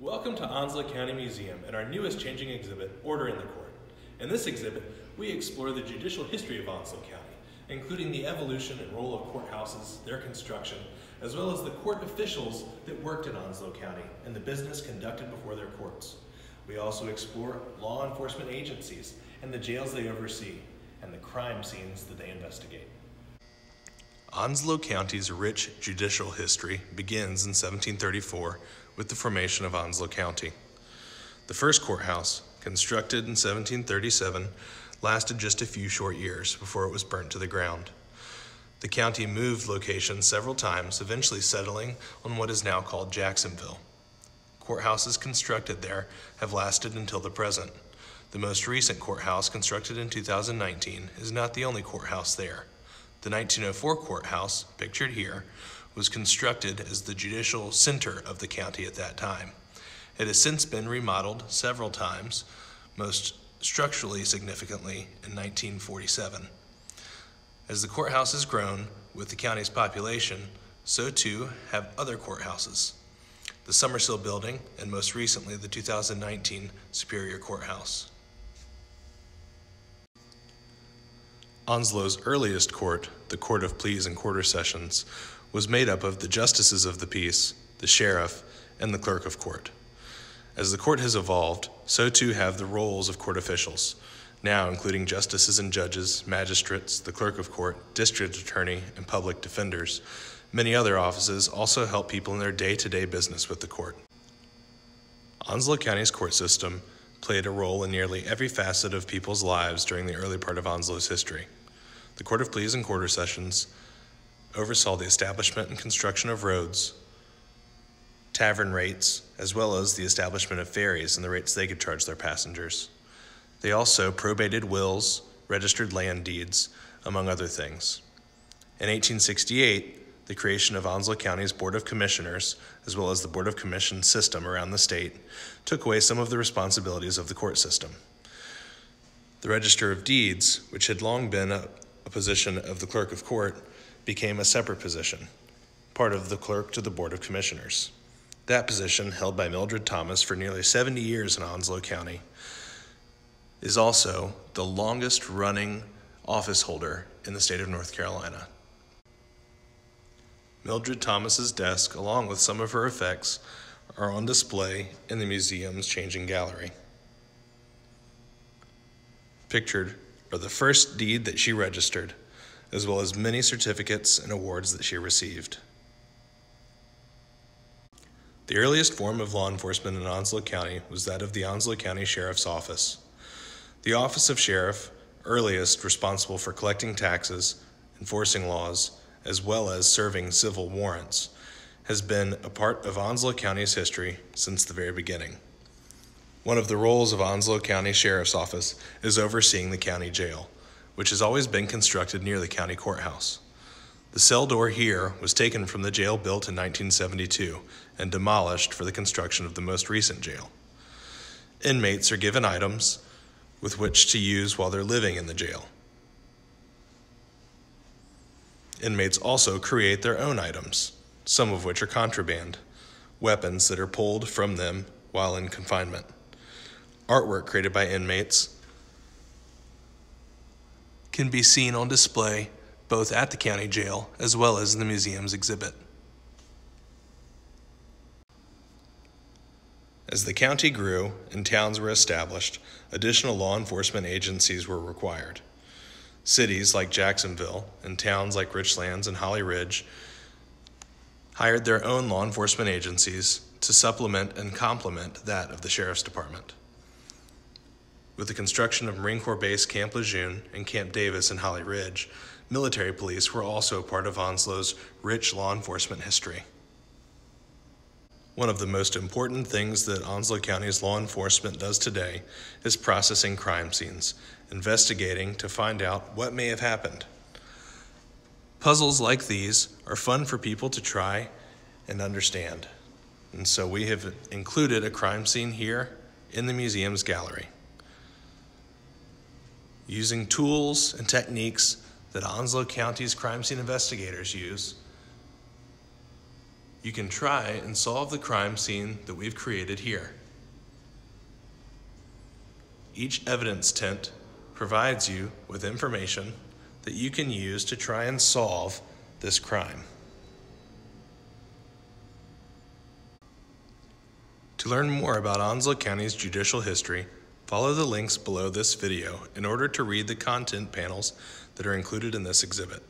Welcome to Onslow County Museum and our newest changing exhibit, Order in the Court. In this exhibit, we explore the judicial history of Onslow County, including the evolution and role of courthouses, their construction, as well as the court officials that worked in Onslow County and the business conducted before their courts. We also explore law enforcement agencies and the jails they oversee, and the crime scenes that they investigate. Onslow County's rich judicial history begins in 1734 with the formation of Onslow County. The first courthouse, constructed in 1737, lasted just a few short years before it was burnt to the ground. The county moved locations several times, eventually settling on what is now called Jacksonville. Courthouses constructed there have lasted until the present. The most recent courthouse, constructed in 2019, is not the only courthouse there. The 1904 courthouse, pictured here, was constructed as the judicial center of the county at that time. It has since been remodeled several times, most structurally significantly in 1947. As the courthouse has grown with the county's population, so too have other courthouses. The Summersill Building, and most recently the 2019 Superior Courthouse. Onslow's earliest court, the Court of Pleas and Quarter Sessions, was made up of the justices of the peace, the sheriff, and the clerk of court. As the court has evolved, so too have the roles of court officials, now including justices and judges, magistrates, the clerk of court, district attorney, and public defenders. Many other offices also help people in their day-to-day business with the court. Onslow County's court system played a role in nearly every facet of people's lives during the early part of Onslow's history. The Court of Pleas and Quarter Sessions oversaw the establishment and construction of roads, tavern rates, as well as the establishment of ferries and the rates they could charge their passengers. They also probated wills, registered land deeds, among other things. In 1868, the creation of Onslow County's Board of Commissioners, as well as the Board of Commissions system around the state, took away some of the responsibilities of the court system. The Register of Deeds, which had long been a position of the clerk of court, became a separate position, part of the clerk to the Board of Commissioners. That position, held by Mildred Thomas for nearly 70 years in Onslow County, is also the longest running office holder in the state of North Carolina. Mildred Thomas's desk, along with some of her effects, are on display in the museum's changing gallery. Pictured are the first deed that she registered, as well as many certificates and awards that she received. The earliest form of law enforcement in Onslow County was that of the Onslow County Sheriff's Office. The office of sheriff, earliest responsible for collecting taxes, enforcing laws, as well as serving civil warrants, has been a part of Onslow County's history since the very beginning. One of the roles of Onslow County Sheriff's Office is overseeing the county jail, which has always been constructed near the county courthouse. The cell door here was taken from the jail built in 1972 and demolished for the construction of the most recent jail. Inmates are given items with which to use while they're living in the jail. Inmates also create their own items, some of which are contraband, weapons that are pulled from them while in confinement. Artwork created by inmates can be seen on display both at the county jail as well as in the museum's exhibit. As the county grew and towns were established, additional law enforcement agencies were required. Cities like Jacksonville and towns like Richlands and Holly Ridge hired their own law enforcement agencies to supplement and complement that of the Sheriff's Department. With the construction of Marine Corps Base Camp Lejeune and Camp Davis in Holly Ridge, military police were also part of Onslow's rich law enforcement history. One of the most important things that Onslow County's law enforcement does today is processing crime scenes, investigating to find out what may have happened. Puzzles like these are fun for people to try and understand, and so we have included a crime scene here in the museum's gallery. Using tools and techniques that Onslow County's crime scene investigators use, you can try and solve the crime scene that we've created here. Each evidence tent provides you with information that you can use to try and solve this crime. To learn more about Onslow County's judicial history, follow the links below this video in order to read the content panels that are included in this exhibit.